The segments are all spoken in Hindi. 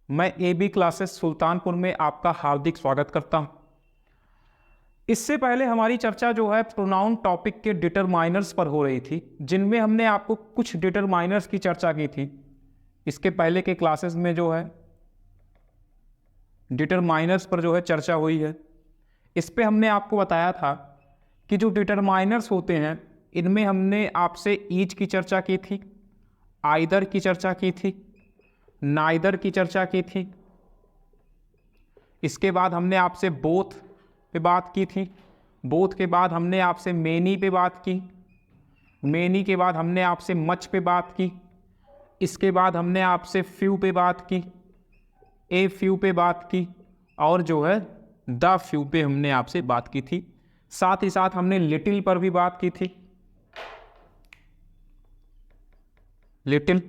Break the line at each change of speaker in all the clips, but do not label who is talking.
मैं AB क्लासेस सुल्तानपुर में आपका हार्दिक स्वागत करता हूं। इससे पहले हमारी चर्चा जो है प्रोनाउन टॉपिक के डिटरमाइनर्स पर हो रही थी, जिनमें हमने आपको कुछ डिटरमाइनर्स की चर्चा की थी। इसके पहले के क्लासेस में जो है डिटरमाइनर्स पर जो है चर्चा हुई है। इस पे हमने आपको बताया था कि जो डिटरमाइनर्स होते हैं इनमें हमने आपसे ईच की चर्चा की थी, आइदर की चर्चा की थी, नाइदर की चर्चा की थी। इसके बाद हमने आपसे बोथ पे बात की थी। बोथ के बाद हमने आपसे मेनी पे बात की। मेनी के बाद हमने आपसे मच पे बात की। इसके बाद हमने आपसे फ्यू पे बात की, ए फ्यू पे बात की, और जो है द फ्यू पे हमने आपसे बात की थी। साथ ही साथ हमने लिटिल पर भी बात की थी। लिटिल,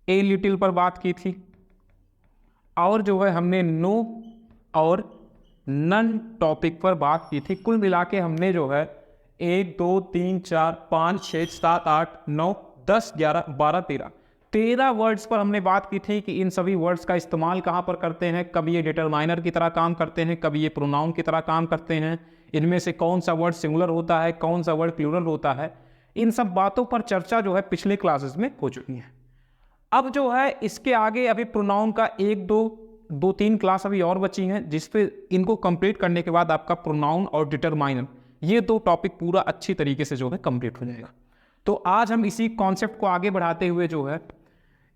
ए लिटिल पर बात की थी। और जो है हमने नो और नन टॉपिक पर बात की थी। कुल मिला के हमने जो है 1 2 3 4 5 6 7 8 9 10 11 12 13 वर्ड्स पर हमने बात की थी कि इन सभी वर्ड्स का इस्तेमाल कहाँ पर करते हैं, कब ये डिटरमाइनर की तरह काम करते हैं, कब ये प्रोनाउन की तरह काम करते हैं, इनमें से कौन सा वर्ड सिंगुलर होता है, कौन सा वर्ड प्लूरल होता है। इन सब बातों पर चर्चा जो है पिछले क्लासेस में हो चुकी है। अब जो है इसके आगे अभी प्रोनाउन का 1 2 3 क्लास अभी और बची हैं, जिसपे इनको कंप्लीट करने के बाद आपका प्रोनाउन और डिटरमाइनर ये 2 टॉपिक पूरा अच्छी तरीके से जो है कंप्लीट हो जाएगा। तो आज हम इसी कॉन्सेप्ट को आगे बढ़ाते हुए जो है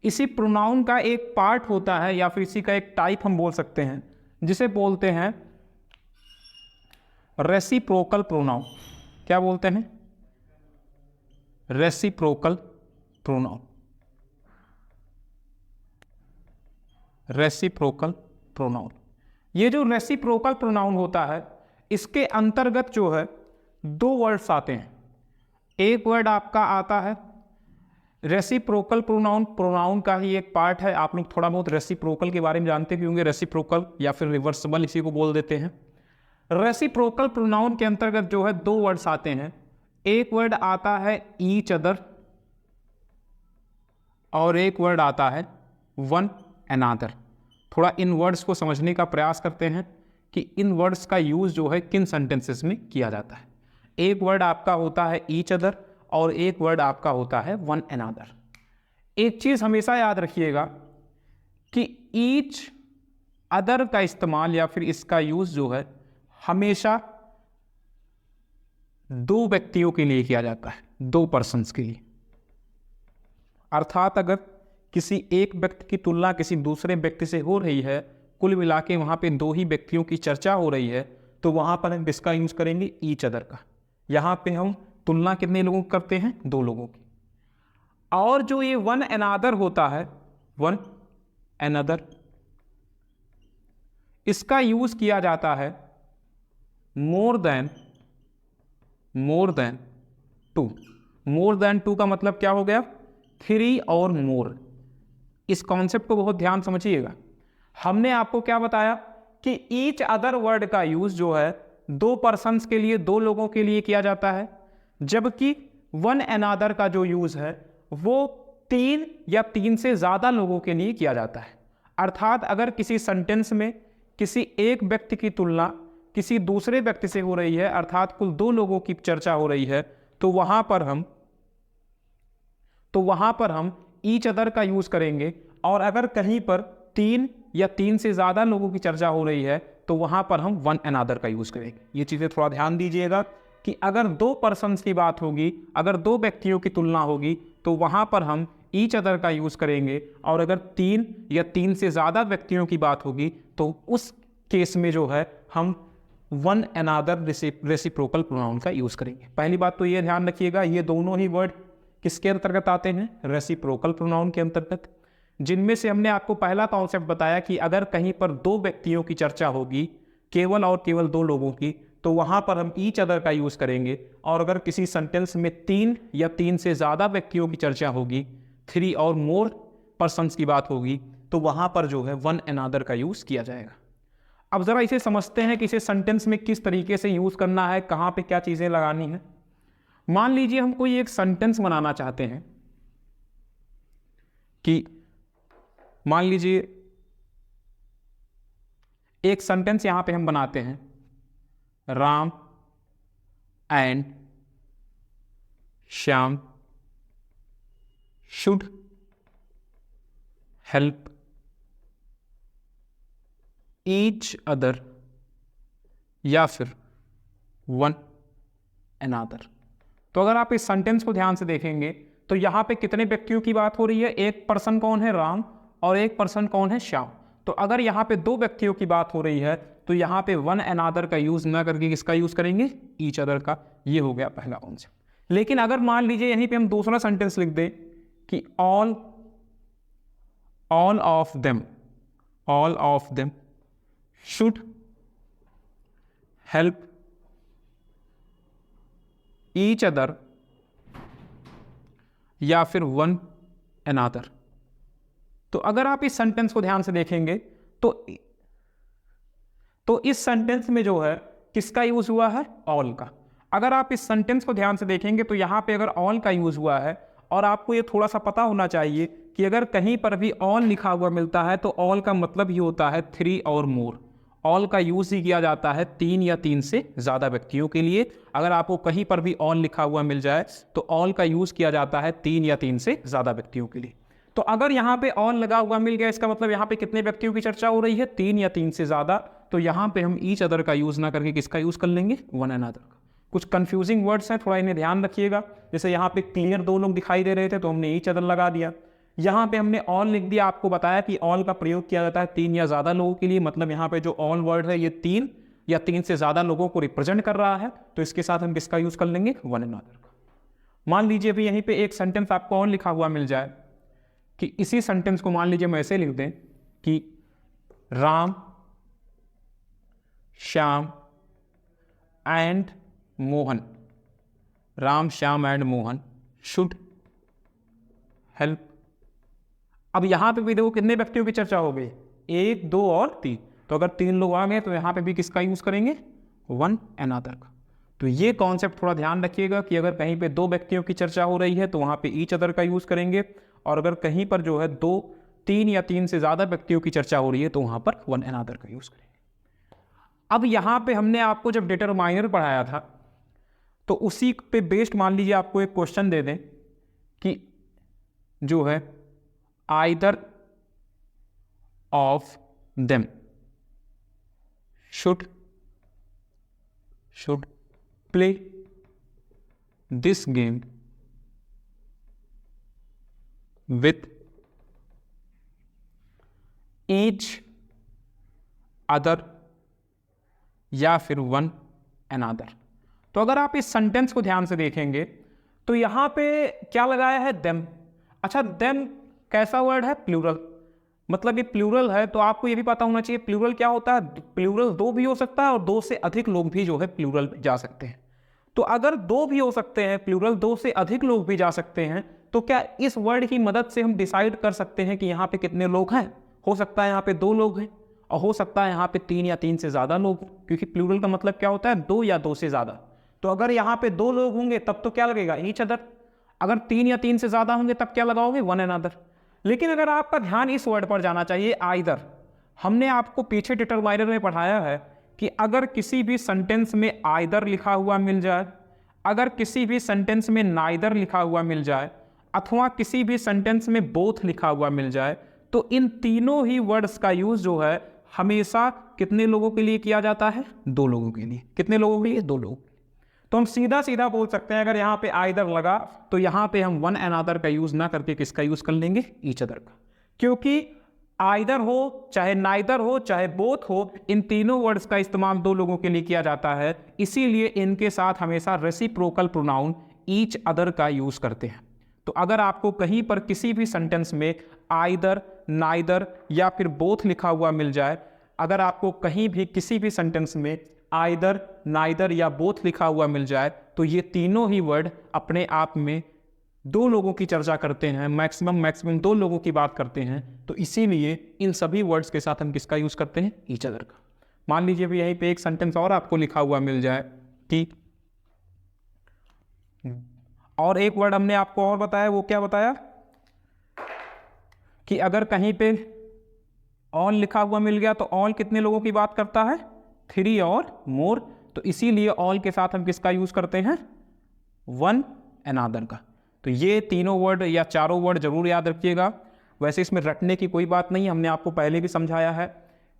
इसी प्रोनाउन का एक पार्ट होता है या फिर इसी का एक टाइप हम बोल सकते हैं, जिसे बोलते हैं रेसिप्रोकल प्रोनाउन। क्या बोलते हैं? Reciprocal pronoun. रेसिप्रोकल प्रोनाउन, ये जो रेसिप्रोकल प्रोनाउन होता है इसके अंतर्गत जो है 2 वर्ड्स आते हैं। एक वर्ड आपका आता है रेसिप्रोकल प्रोनाउन, प्रोनाउन का ही एक पार्ट है। आप लोग थोड़ा बहुत रेसिप्रोकल के बारे में जानते भी होंगे, रेसिप्रोकल या फिर रिवर्सिबल इसी को बोल देते हैं। रेसिप्रोकल प्रोनाउन के अंतर्गत जो है 2 वर्ड्स आते हैं। एक वर्ड आता है ईच अदर और एक वर्ड आता है वन अनादर। थोड़ा इन वर्ड्स को समझने का प्रयास करते हैं कि इन वर्ड्स का यूज जो है किन सेंटेंसेस में किया जाता है। एक वर्ड आपका होता है ईच अदर और एक वर्ड आपका होता है वन अनादर। एक चीज हमेशा याद रखिएगा कि ईच अदर का इस्तेमाल या फिर इसका यूज जो है हमेशा 2 व्यक्तियों के लिए किया जाता है, 2 पर्सन्स के लिए। अर्थात अगर किसी एक व्यक्ति की तुलना किसी दूसरे व्यक्ति से हो रही है, कुल मिला के वहाँ पे 2 ही व्यक्तियों की चर्चा हो रही है, तो वहाँ पर हम किसका यूज करेंगे? ईच अदर का। यहाँ पे हम तुलना कितने लोगों की करते हैं? 2 लोगों की। और जो ये वन अनादर होता है, वन अनदर, इसका यूज किया जाता है more than two. More than two का मतलब क्या हो गया? 3 और मोर। इस कॉन्सेप्ट को बहुत ध्यान समझिएगा। हमने आपको क्या बताया कि ईच अदर वर्ड का यूज जो है 2 पर्सन्स के लिए, 2 लोगों के लिए किया जाता है, जबकि वन अनादर का जो यूज है वो 3 या 3 से ज्यादा लोगों के लिए किया जाता है। अर्थात अगर किसी सेंटेंस में किसी एक व्यक्ति की तुलना किसी दूसरे व्यक्ति से हो रही है, अर्थात कुल 2 लोगों की चर्चा हो रही है, तो वहां पर हम ईच अदर का यूज करेंगे। और अगर कहीं पर 3 या 3 से ज्यादा लोगों की चर्चा हो रही है तो वहां पर हम वन अनादर का यूज करेंगे। ये चीजें थोड़ा ध्यान दीजिएगा कि अगर 2 पर्सन्स की बात होगी, अगर 2 व्यक्तियों की तुलना होगी, तो वहां पर हम ईच अदर का यूज करेंगे। और अगर 3 या 3 से ज्यादा व्यक्तियों की बात होगी तो उस केस में जो है हम वन अनादर रेसिप्रोकल प्रोनाउन का यूज करेंगे। पहली बात तो ये ध्यान रखिएगा, ये दोनों ही वर्ड किसके अंतर्गत आते हैं? रेसिप्रोकल प्रोनाउन के अंतर्गत। जिनमें से हमने आपको पहला कॉन्सेप्ट बताया कि अगर कहीं पर 2 व्यक्तियों की चर्चा होगी, केवल और केवल 2 लोगों की, तो वहां पर हम ईच अदर का यूज करेंगे। और अगर किसी सेंटेंस में 3 या 3 से ज्यादा व्यक्तियों की चर्चा होगी, 3 और मोर पर्सन्स की बात होगी, तो वहां पर जो है वन अनादर का यूज किया जाएगा। अब जरा इसे समझते हैं कि इसे सेंटेंस में किस तरीके से यूज करना है, कहां पे क्या चीजें लगानी है। मान लीजिए हम कोई एक सेंटेंस बनाना चाहते हैं कि मान लीजिए एक सेंटेंस यहां पे हम बनाते हैं, Ram and Shyam should help each other या फिर वन अनदर। तो अगर आप इस सेंटेंस को ध्यान से देखेंगे तो यहां पे कितने व्यक्तियों की बात हो रही है, एक पर्सन कौन है, राम, और एक पर्सन कौन है, श्याम। तो अगर यहां पे दो व्यक्तियों की बात हो रही है तो यहां पे वन अनदर का यूज ना करके किसका यूज करेंगे, ईच अदर का। ये हो गया पहला कॉन्सेप्ट। लेकिन अगर मान लीजिए यहीं पे हम दूसरा सेंटेंस लिख दें कि all of them should help each other या फिर वन अनदर। तो अगर आप इस सेंटेंस को ध्यान से देखेंगे तो इस सेंटेंस में जो है किसका यूज हुआ है, ऑल का। अगर आप इस सेंटेंस को ध्यान से देखेंगे तो यहां पे अगर ऑल का यूज हुआ है, और आपको ये थोड़ा सा पता होना चाहिए कि अगर कहीं पर भी ऑल लिखा हुआ मिलता है तो ऑल का मतलब ही होता है 3 और मोर। ऑल का यूज ही किया जाता है 3 या 3 से ज्यादा व्यक्तियों के लिए। अगर आपको कहीं पर भी ऑल लिखा हुआ मिल जाए तो ऑल का यूज किया जाता है 3 या 3 से ज्यादा व्यक्तियों के लिए। तो अगर यहाँ पे ऑल लगा हुआ मिल गया, इसका मतलब यहाँ पे कितने व्यक्तियों की चर्चा हो रही है, 3 या 3 से ज्यादा। तो यहाँ पे हम ईच अदर का यूज ना करके किसका यूज कर लेंगे, वन अनदर का। कुछ कंफ्यूजिंग वर्ड्स हैं, थोड़ा इन्हें ध्यान रखिएगा। जैसे यहाँ पे क्लियर 2 लोग दिखाई दे रहे थे तो हमने ईच अदर लगा दिया। यहाँ पे हमने ऑल लिख दिया, आपको बताया कि ऑल का प्रयोग किया जाता है 3 या ज्यादा लोगों के लिए। मतलब यहाँ पे जो ऑल वर्ड है ये 3 या 3 से ज्यादा लोगों को रिप्रेजेंट कर रहा है, तो इसके साथ हम किसका यूज कर लेंगे, वन अनदर का। मान लीजिए अभी यहीं पे एक सेंटेंस आपको और लिखा हुआ मिल जाए कि इसी सेंटेंस को मान लीजिए हम ऐसे लिख दें कि Ram Shyam and Mohan, Ram Shyam and Mohan should help. अब यहां पे भी देखो कितने व्यक्तियों की चर्चा हो गई, 1, 2 और 3। तो अगर 3 लोग आ गए तो यहां पे भी किसका यूज करेंगे, वन अनदर का। तो ये कॉन्सेप्ट थोड़ा ध्यान रखिएगा कि अगर कहीं पे 2 व्यक्तियों की चर्चा हो रही है तो वहां पे ईच अदर का यूज करेंगे, और अगर कहीं पर जो है 2, 3 या 3 से ज्यादा व्यक्तियों की चर्चा हो रही है तो वहां पर वन अनदर का यूज करेंगे। अब यहां पे हमने आपको जब डिटरमाइनर पढ़ाया था तो उसी पे बेस्ड मान लीजिए आपको एक क्वेश्चन दे दें कि जो है either of them should play this game with each other या फिर वन अनदर। तो अगर आप इस सेंटेंस को ध्यान से देखेंगे तो यहां पे क्या लगाया है, देम। अच्छा, देम कैसा वर्ड है, प्लूरल। मतलब ये प्लूरल है तो आपको ये भी पता होना चाहिए प्लूरल क्या होता है। प्लूरल 2 भी हो सकता है और 2 से अधिक लोग भी जो है प्लूरल में जा सकते हैं। तो अगर 2 भी हो सकते हैं प्लूरल, 2 से अधिक लोग भी जा सकते हैं, तो क्या इस वर्ड की मदद से हम डिसाइड कर सकते हैं कि यहाँ पे कितने लोग हैं। हो सकता है यहाँ पे 2 लोग हैं और हो सकता है यहाँ पे 3 या 3 से ज्यादा लोग, क्योंकि प्लूरल का मतलब क्या होता है, 2 या 2 से ज्यादा। तो अगर यहाँ पे 2 लोग होंगे तब तो क्या लगेगा, ईच अदर। अगर 3 या 3 से ज्यादा होंगे तब क्या लगाओगे, वन अनदर। लेकिन अगर आपका ध्यान इस वर्ड पर जाना चाहिए, आइदर। हमने आपको पीछे डिटरमाइनर में पढ़ाया है कि अगर किसी भी सेंटेंस में आइदर लिखा हुआ मिल जाए, अगर किसी भी सेंटेंस में नाइदर लिखा हुआ मिल जाए, अथवा किसी भी सेंटेंस में बोथ लिखा हुआ मिल जाए, तो इन तीनों ही वर्ड्स का यूज जो है हमेशा कितने लोगों के लिए किया जाता है, 2 लोगों के लिए। कितने लोगों के लिए, 2 लोग। तो हम सीधा सीधा बोल सकते हैं अगर यहाँ पे आइदर लगा तो यहाँ पे हम वन अनदर का यूज ना करके किसका यूज कर लेंगे, ईच अदर का। क्योंकि आइदर हो चाहे नाइदर हो चाहे बोथ हो, इन तीनों वर्ड्स का इस्तेमाल 2 लोगों के लिए किया जाता है, इसीलिए इनके साथ हमेशा रेसिप्रोकल प्रोनाउन ईच अदर का यूज करते हैं। तो अगर आपको कहीं पर किसी भी सेंटेंस में आइदर, नाइदर या फिर बोथ लिखा हुआ मिल जाए, अगर आपको कहीं भी किसी भी सेंटेंस में आइदर, नाइदर या बोथ लिखा हुआ मिल जाए, तो ये तीनों ही वर्ड अपने आप में 2 लोगों की चर्चा करते हैं, मैक्सिमम 2 लोगों की बात करते हैं। तो इसीलिए इन सभी वर्ड्स के साथ हम किसका यूज करते हैं, ईच अदर का। मान लीजिए भी यहीं पे एक सेंटेंस और आपको लिखा हुआ मिल जाए कि, और एक वर्ड हमने आपको और बताया, वो क्या बताया कि अगर कहीं पे ऑल लिखा हुआ मिल गया तो ऑल कितने लोगों की बात करता है, 3 और मोर, तो इसीलिए ऑल के साथ हम किसका यूज करते हैं, वन अनदर का। तो ये तीनों वर्ड या चारों वर्ड जरूर याद रखिएगा। वैसे इसमें रटने की कोई बात नहीं, हमने आपको पहले भी समझाया है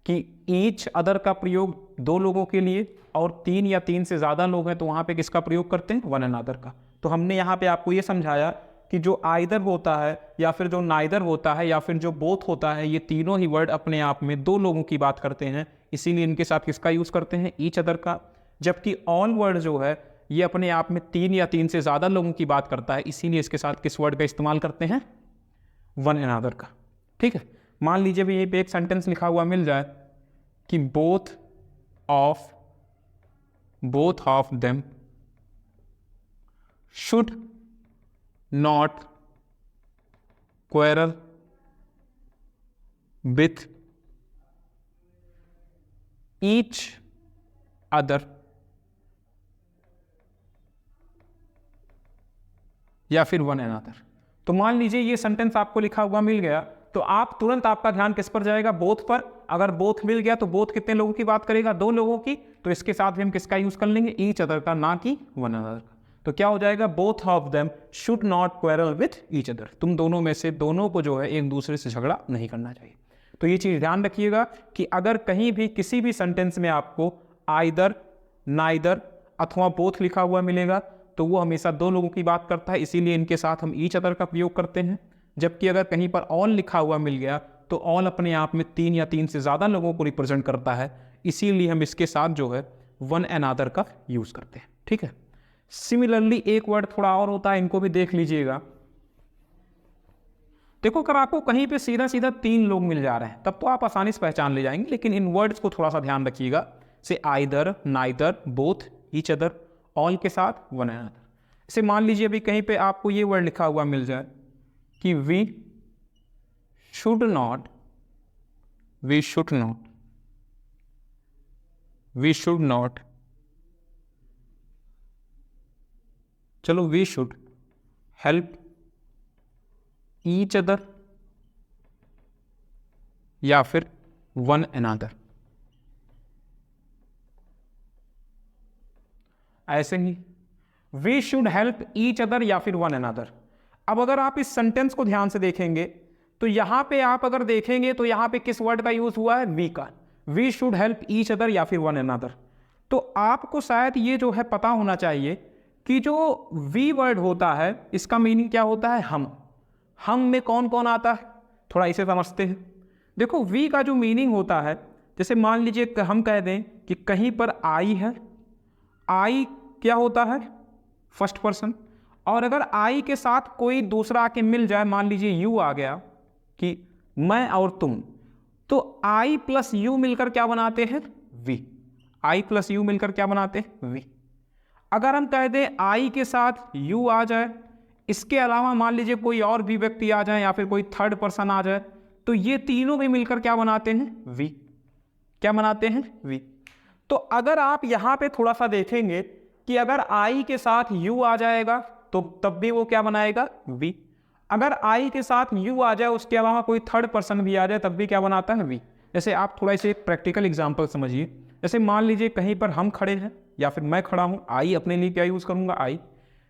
कि ईच अदर का प्रयोग 2 लोगों के लिए, और 3 या 3 से ज़्यादा लोग हैं तो वहाँ पे किसका प्रयोग करते हैं, वन अनदर का। तो हमने यहाँ पे आपको ये समझाया कि जो आइदर होता है या फिर जो नाइदर होता है या फिर जो बोथ होता है, ये तीनों ही वर्ड अपने आप में 2 लोगों की बात करते हैं, इसीलिए इनके साथ किसका यूज़ करते हैं, ईच अदर का। जबकि ऑल वर्ड जो है ये अपने आप में 3 या 3 से ज़्यादा लोगों की बात करता है, इसीलिए इसके साथ किस वर्ड का इस्तेमाल करते हैं, वन अनदर का। ठीक है, मान लीजिए भी यहीं पे एक सेंटेंस लिखा हुआ मिल जाए कि both of them should not quarrel with each other, या फिर वन अनदर। तो मान लीजिए ये सेंटेंस आपको लिखा हुआ मिल गया तो आप तुरंत, आपका ध्यान किस पर जाएगा, बोथ पर। अगर बोथ मिल गया तो बोथ कितने लोगों की बात करेगा, 2 लोगों की, तो इसके साथ भी हम किसका यूज कर लेंगे, ईच अदर का, ना कि वन अनदर का। तो क्या हो जाएगा, both of them should not quarrel with each other, तुम दोनों में से दोनों को जो है एक दूसरे से झगड़ा नहीं करना चाहिए। तो ये चीज ध्यान रखिएगा कि अगर कहीं भी किसी भी सेंटेंस में आपको आइदर, नाइदर अथवा बोथ लिखा हुआ मिलेगा तो वो हमेशा 2 लोगों की बात करता है, इसीलिए इनके साथ हम ईच अदर का प्रयोग करते हैं। जबकि अगर कहीं पर ऑल लिखा हुआ मिल गया तो ऑल अपने आप में 3 या 3 से ज़्यादा लोगों को रिप्रेजेंट करता है, इसीलिए हम इसके साथ जो है वन अनदर का यूज करते हैं। ठीक है, सिमिलरली एक वर्ड थोड़ा और होता है, इनको भी देख लीजिएगा। देखो अगर आपको कहीं पे सीधा सीधा 3 लोग मिल जा रहे हैं तब तो आप आसानी से पहचान ले जाएंगे, लेकिन इन वर्ड्स को थोड़ा सा ध्यान रखिएगा, से either, neither, both, each other, all के साथ वन अनदर। इसे मान लीजिए अभी कहीं पे आपको ये वर्ड लिखा हुआ मिल जाए कि वी शुड नॉट, चलो we should help each other या फिर वन अनदर। ऐसे ही we should help each other या फिर वन अनदर। अब अगर आप इस सेंटेंस को ध्यान से देखेंगे तो यहां पे आप अगर देखेंगे तो यहां पे किस वर्ड का यूज हुआ है, वी का, we should help each other या फिर वन अनदर। तो आपको शायद ये जो है पता होना चाहिए कि जो वी वर्ड होता है इसका मीनिंग क्या होता है, हम में कौन कौन आता है, थोड़ा इसे समझते हैं। देखो वी का जो मीनिंग होता है, जैसे मान लीजिए हम कह दें कि कहीं पर आई है, आई क्या होता है, फर्स्ट पर्सन, और अगर आई के साथ कोई दूसरा आके मिल जाए, मान लीजिए यू आ गया कि मैं और तुम, तो आई प्लस यू मिलकर क्या बनाते हैं, वी। आई प्लस यू मिलकर क्या बनाते हैं, वी। अगर हम कह दें आई के साथ यू आ जाए, इसके अलावा मान लीजिए कोई और भी व्यक्ति आ जाए या फिर कोई थर्ड पर्सन आ जाए, तो ये तीनों भी मिलकर क्या बनाते हैं, वी। क्या बनाते हैं, वी। तो अगर आप यहां पे थोड़ा सा देखेंगे कि अगर आई के साथ यू आ जाएगा तो तब भी वो क्या बनाएगा, वी। अगर आई के साथ यू आ जाए, उसके अलावा कोई थर्ड पर्सन भी आ जाए, तब भी क्या बनाता है, वी। जैसे आप थोड़ा इसे प्रैक्टिकल एग्जांपल समझिए। जैसे मान लीजिए कहीं पर हम खड़े हैं या फिर मैं खड़ा हूं, आई अपने लिए क्या यूज करूंगा, आई।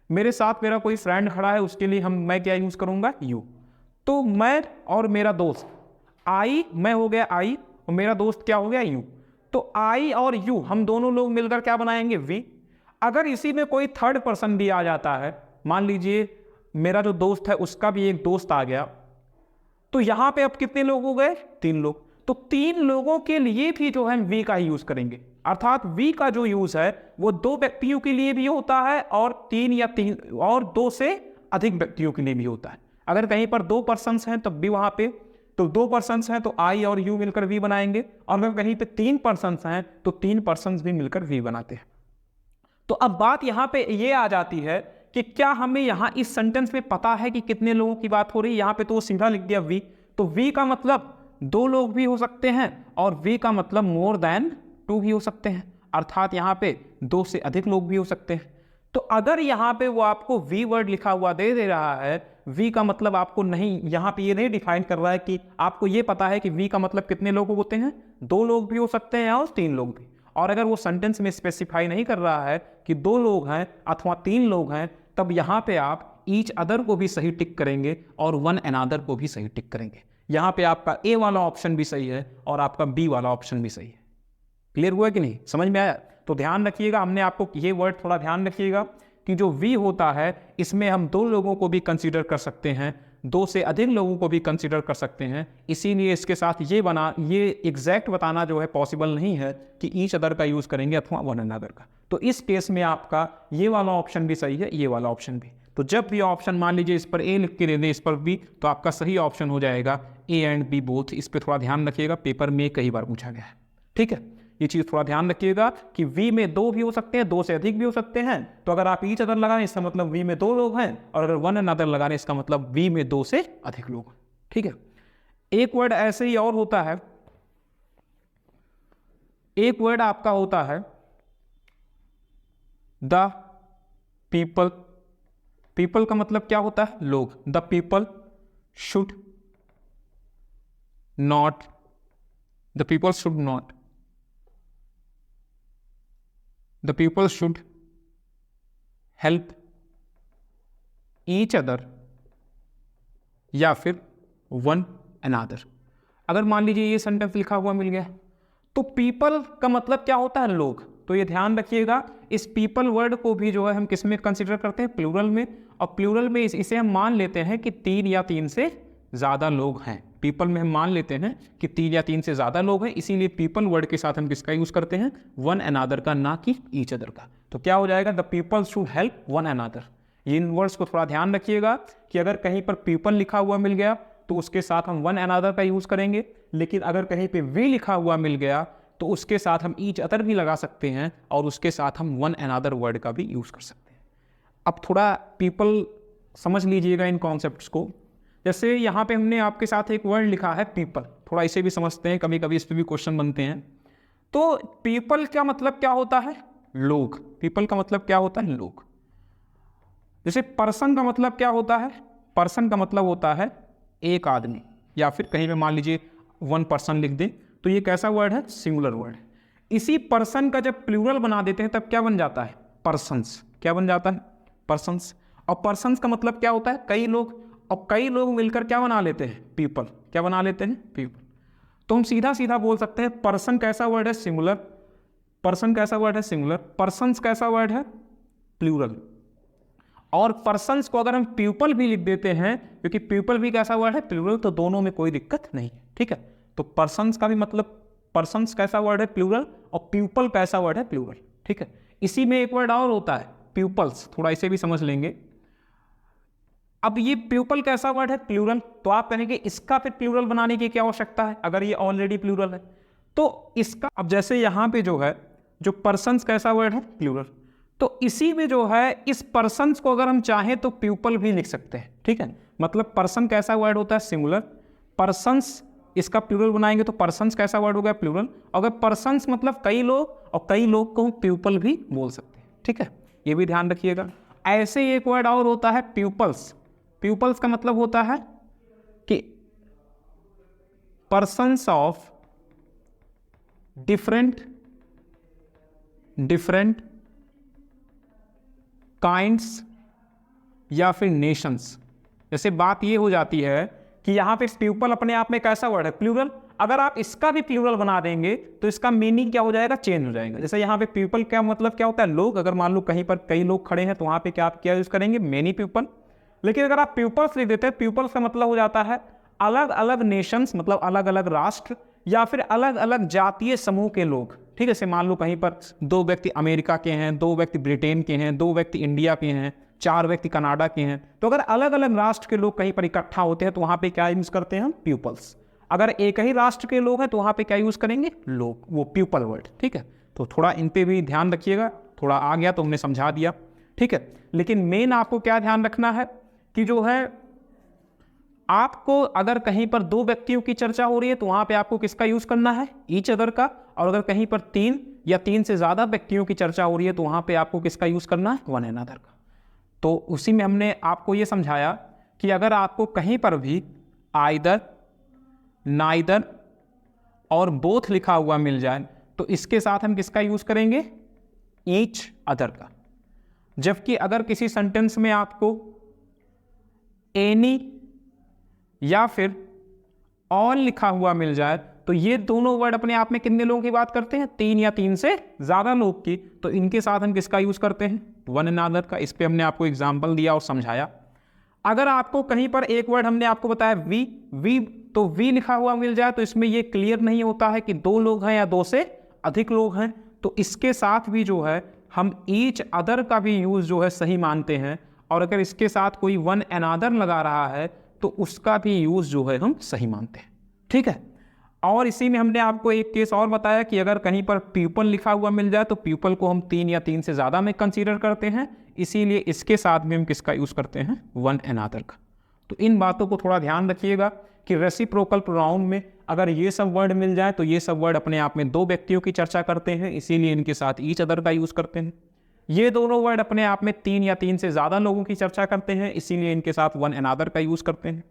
मेरे साथ मेरा कोई फ्रेंड खड़ा है, उसके लिए मैं क्या यूज करूंगा, यू। तो मैं और मेरा दोस्त, आई मैं हो गया आई और मेरा दोस्त क्या हो गया, यू। तो आई और यू हम दोनों लोग मिलकर क्या बनाएंगे, वी। अगर इसी में कोई थर्ड पर्सन भी आ जाता है, मान लीजिए मेरा जो दोस्त है उसका भी एक दोस्त आ गया, तो यहां पे अब कितने लोग हो गए, 3 लोग। तो 3 लोगों के लिए भी जो है वी का ही यूज करेंगे, अर्थात वी का जो यूज है वो 2 व्यक्तियों के लिए भी होता है और 2 से अधिक व्यक्तियों के लिए भी होता है। अगर कहीं पर 2 पर्सन्स हैं तब भी वहां पे, तो 2 पर्सन्स हैं तो आई और यू मिलकर वी बनाएंगे, और अगर कहीं पे 3 पर्सन्स हैं तो 3 पर्सन्स भी मिलकर वी बनाते हैं। तो अब बात यहां पे ये आ जाती है कि क्या हमें यहां इस सेंटेंस में पता है कि कितने लोगों की बात हो रही है। यहां पे तो सीधा लिख दिया वी, तो वी का मतलब 2 लोग भी हो सकते हैं और वी का मतलब मोर देन 2 भी हो सकते हैं, अर्थात यहां पे 2 से अधिक लोग भी हो सकते हैं। तो अगर यहां पे वो आपको वी वर्ड लिखा हुआ दे रहा है वी का मतलब आपको नहीं, यहाँ पे ये नहीं डिफाइन कर रहा है कि आपको ये पता है कि वी का मतलब कितने लोग होते हैं, 2 लोग भी हो सकते हैं और 3 लोग भी। और अगर वो सेंटेंस में स्पेसिफाई नहीं कर रहा है कि 2 लोग हैं अथवा 3 लोग हैं, तब यहाँ पे आप ईच अदर को भी सही टिक करेंगे और वन अनदर को भी सही टिक करेंगे। यहाँ पे आपका ए वाला ऑप्शन भी सही है और आपका बी वाला ऑप्शन भी सही है। क्लियर हुआ कि नहीं, समझ में आया? तो ध्यान रखिएगा, हमने आपको ये वर्ड थोड़ा ध्यान रखिएगा कि जो वी होता है इसमें हम 2 लोगों को भी कंसीडर कर सकते हैं, 2 से अधिक लोगों को भी कंसीडर कर सकते हैं। इसीलिए इसके साथ ये एग्जैक्ट बताना जो है पॉसिबल नहीं है कि ईच अदर का यूज करेंगे अथवा वन अनदर का। तो इस केस में आपका ये वाला ऑप्शन भी सही है, ये वाला ऑप्शन भी। तो जब भी ऑप्शन मान लीजिए इस पर ए लिख के दे दें, इस पर बी, तो आपका सही ऑप्शन हो जाएगा ए एंड बी बोथ। इस पर थोड़ा ध्यान रखिएगा, पेपर में कई बार पूछा गया है। ठीक है, ये चीज थोड़ा ध्यान रखिएगा कि वी में 2 भी हो सकते हैं, 2 से अधिक भी हो सकते हैं। तो अगर आप ईच अदर लगाएं इसका मतलब वी में 2 लोग हैं, और अगर वन अनदर लगाने इसका मतलब वी में 2 से अधिक लोग। ठीक है, एक वर्ड ऐसे ही और होता है, एक वर्ड आपका होता है द पीपल। पीपल का मतलब क्या होता है? लोग। The people should not, the people should not, the people should help each other या फिर वन अनदर। अगर मान लीजिए ये सेंटेंस लिखा हुआ मिल गया, तो पीपल का मतलब क्या होता है? लोग। तो ये ध्यान रखिएगा, इस पीपल वर्ड को भी जो है हम किस में कंसीडर करते हैं? प्लूरल में। और प्लूरल में इसे हम मान लेते हैं कि 3 या 3 से ज़्यादा लोग हैं। पीपल में हम मान लेते हैं कि 3 या 3 से ज़्यादा लोग हैं, इसीलिए पीपल वर्ड के साथ हम किसका यूज़ करते हैं? वन अनदर का, ना कि ईच अदर का। तो क्या हो जाएगा? The people should help one another. In words को थोड़ा ध्यान रखिएगा कि अगर कहीं पर पीपल लिखा हुआ मिल गया तो उसके साथ हम वन अनदर का यूज़ करेंगे, लेकिन अगर कहीं पे वी लिखा हुआ मिल गया तो उसके साथ हम ईच अदर भी लगा सकते हैं और उसके साथ हम वन अनदर वर्ड का भी यूज़ कर सकते हैं। अब थोड़ा पीपल समझ लीजिएगा इन कॉन्सेप्ट्स को। जैसे यहाँ पे हमने आपके साथ एक वर्ड लिखा है पीपल, थोड़ा इसे भी समझते हैं, कभी कभी इस पर भी क्वेश्चन बनते हैं। तो पीपल का मतलब क्या होता है? लोग। पीपल का मतलब क्या होता है? लोग। जैसे पर्सन का मतलब क्या होता है? पर्सन का मतलब होता है एक आदमी, या फिर कहीं पे मान लीजिए 1 पर्सन लिख दें, तो ये कैसा वर्ड है? Singular word. इसी पर्सन का जब प्लूरल बना देते हैं तब क्या बन जाता है? पर्सन्स। क्या बन जाता है? पर्सन्स। और पर्सन्स का मतलब क्या होता है? कई लोग। और कई लोग मिलकर क्या बना लेते हैं? पीपल। क्या बना लेते हैं? पीपल। तो हम सीधा सीधा बोल सकते हैं पर्सन कैसा वर्ड है? सिंगुलर। पर्सन कैसा वर्ड है? सिंगुलर। पर्सन्स कैसा वर्ड है? प्लूरल। और पर्सन्स को अगर हम पीपल भी लिख देते हैं, क्योंकि पीपल भी कैसा वर्ड है? प्लूरल, तो दोनों में कोई दिक्कत नहीं है। ठीक है, तो पर्सन्स का भी मतलब, पर्सन्स कैसा वर्ड है? प्लूरल। और पीपल कैसा वर्ड है? प्लूरल। ठीक है, इसी में एक वर्ड और होता है प्यूपल्स, थोड़ा इसे भी समझ लेंगे। अब ये प्यूपल कैसा वर्ड है? प्लूरल। तो आप कहेंगे इसका फिर प्लूरल बनाने की क्या आवश्यकता है अगर ये ऑलरेडी प्लूरल है? तो इसका, अब जैसे यहां पे जो है, जो पर्सन्स कैसा वर्ड है? प्लूरल। तो इसी में जो है, इस पर्सन्स को अगर हम चाहें तो प्यूपल भी लिख सकते हैं। ठीक है, मतलब पर्सन कैसा वर्ड होता है? सिंगुलर। पर्सन्स, इसका प्लूरल बनाएंगे तो पर्सन्स कैसा वर्ड हो गया? प्लूरल। अगर पर्सन्स मतलब कई लोग, और कई लोग को प्यूपल भी बोल सकते हैं। ठीक है, ये भी ध्यान रखिएगा। ऐसे एक वर्ड और होता है प्यूपल्स। प्यूपल्स का मतलब होता है कि पर्सन्स ऑफ डिफरेंट काइंड्स या फिर नेशंस। जैसे बात ये हो जाती है कि यहां पे प्यूपल अपने आप में कैसा वर्ड है? प्लूरल। अगर आप इसका भी प्लूरल बना देंगे तो इसका मीनिंग क्या हो जाएगा? चेंज हो जाएगा। जैसे यहाँ पे पीपल क्या मतलब क्या होता है? लोग। अगर मान लो कहीं पर कई लोग खड़े हैं तो वहां पे क्या आप क्या यूज करेंगे? Many people. लेकिन अगर आप पीपल्स लिख देते हैं, पीपल्स का मतलब हो जाता है अलग अलग नेशंस, मतलब अलग अलग राष्ट्र या फिर अलग अलग जातीय समूह के लोग। ठीक है, जैसे मान लो कहीं पर 2 व्यक्ति अमेरिका के हैं, 2 व्यक्ति ब्रिटेन के हैं, 2 व्यक्ति इंडिया के हैं, 4 व्यक्ति कनाडा के हैं। तो अगर अलग अलग राष्ट्र के लोग कहीं पर इकट्ठा होते हैं तो वहां पे क्या यूज करते हैं हम? प्यूपल्स। अगर एक ही राष्ट्र के लोग हैं तो वहां पे क्या यूज करेंगे? लोग, वो प्यूपल वर्ड। ठीक है, तो थोड़ा इन पे भी ध्यान रखिएगा। थोड़ा आ गया तो हमने समझा दिया। ठीक है, लेकिन मेन आपको क्या ध्यान रखना है कि जो है, आपको अगर कहीं पर 2 व्यक्तियों की चर्चा हो रही है तो वहां पे आपको किसका यूज करना है? ईच अदर का। और अगर कहीं पर 3 या 3 से ज्यादा व्यक्तियों की चर्चा हो रही है तो वहां पे आपको किसका यूज करना है? वन अनदर का। तो उसी में हमने आपको यह समझाया कि अगर आपको कहीं पर भी आइदर, नाइदर और बोथ लिखा हुआ मिल जाए तो इसके साथ हम किसका यूज करेंगे? ईच अदर का। जबकि अगर किसी सेंटेंस में आपको एनी या फिर ऑल लिखा हुआ मिल जाए तो ये दोनों वर्ड अपने आप में कितने लोगों की बात करते हैं? 3 या 3 से ज्यादा लोग की। तो इनके साथ हम किसका यूज करते हैं? वन अनदर का। इस पे हमने आपको एग्जांपल दिया और समझाया। अगर आपको कहीं पर एक वर्ड हमने आपको बताया वी, तो वी लिखा हुआ मिल जाए तो इसमें ये क्लियर नहीं होता है कि 2 लोग हैं या 2 से अधिक लोग हैं, तो इसके साथ भी जो है हम ईच अदर का भी यूज जो है सही मानते हैं। और अगर इसके साथ कोई वन अनदर लगा रहा है तो उसका भी यूज जो है हम सही मानते हैं। ठीक है। और इसी में हमने आपको एक केस और बताया कि अगर कहीं पर पीपल लिखा हुआ मिल जाए तो पीपल को हम 3 या 3 से ज़्यादा में कंसीडर करते हैं, इसीलिए इसके साथ भी हम किसका यूज़ करते हैं? वन अनदर का। तो इन बातों को थोड़ा ध्यान रखिएगा कि रेसिप्रोकल प्रोनाउन में अगर ये सब वर्ड मिल जाए तो ये सब वर्ड अपने आप में 2 व्यक्तियों की चर्चा करते हैं, इसीलिए इनके साथ ईच अदर का यूज़ करते हैं। ये दोनों वर्ड अपने आप में 3 या 3 से ज़्यादा लोगों की चर्चा करते हैं, इसीलिए इनके साथ वन अनदर का यूज़ करते हैं।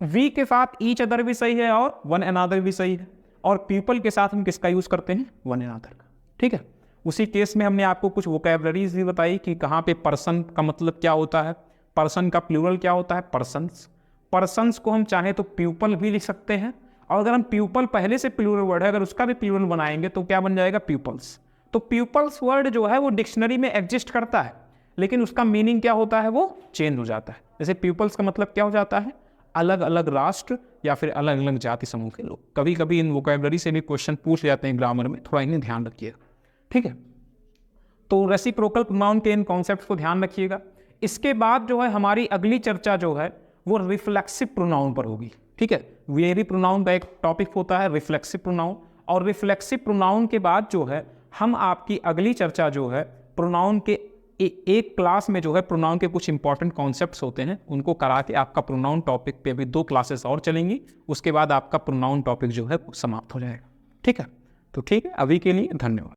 वी के साथ ईच अदर भी सही है और वन अनदर भी सही है। और पीपल के साथ हम किसका यूज़ करते हैं? वन अनदर का। ठीक है। उसी केस में हमने आपको कुछ वोकैबुलरीज भी बताई कि कहाँ पे पर्सन का मतलब क्या होता है, पर्सन का प्लूरल क्या होता है? पर्सन्स। पर्सन्स को हम चाहे तो प्यूपल भी लिख सकते हैं, और अगर हम प्यूपल पहले से प्लूरल वर्ड है अगर उसका भी प्लूरल बनाएंगे तो क्या बन जाएगा? प्यूपल्स। तो प्यूपल्स वर्ड जो है वो डिक्शनरी में एग्जिस्ट करता है, लेकिन उसका मीनिंग क्या होता है? वो चेंज हो जाता है। जैसे प्यूपल्स का मतलब क्या हो जाता है? अलग अलग राष्ट्र या फिर अलग अलग जाति समूह के लोग। कभी कभी इन वोकैबुलरी से भी क्वेश्चन पूछ जाते हैं ग्रामर में, थोड़ा इन्हें ध्यान रखिएगा। ठीक है। तो रेसिप्रोकल प्रोनाउन के इन कॉन्सेप्ट्स को ध्यान रखिएगा। इसके बाद जो है हमारी अगली चर्चा जो है वो रिफ्लेक्सिव प्रोनाउन पर होगी। ठीक है। वेरी प्रोनाउन का एक टॉपिक होता है रिफ्लेक्सिव प्रोनाउन, और रिफ्लेक्सिव प्रोनाउन के बाद जो है हम आपकी अगली चर्चा जो है प्रोनाउन के एक क्लास में जो है प्रोनाउन के कुछ इंपॉर्टेंट कॉन्सेप्ट्स होते हैं उनको करा के आपका प्रोनाउन टॉपिक पे अभी 2 क्लासेस और चलेंगी, उसके बाद आपका प्रोनाउन टॉपिक जो है समाप्त हो जाएगा। ठीक है। तो ठीक है, अभी के लिए धन्यवाद।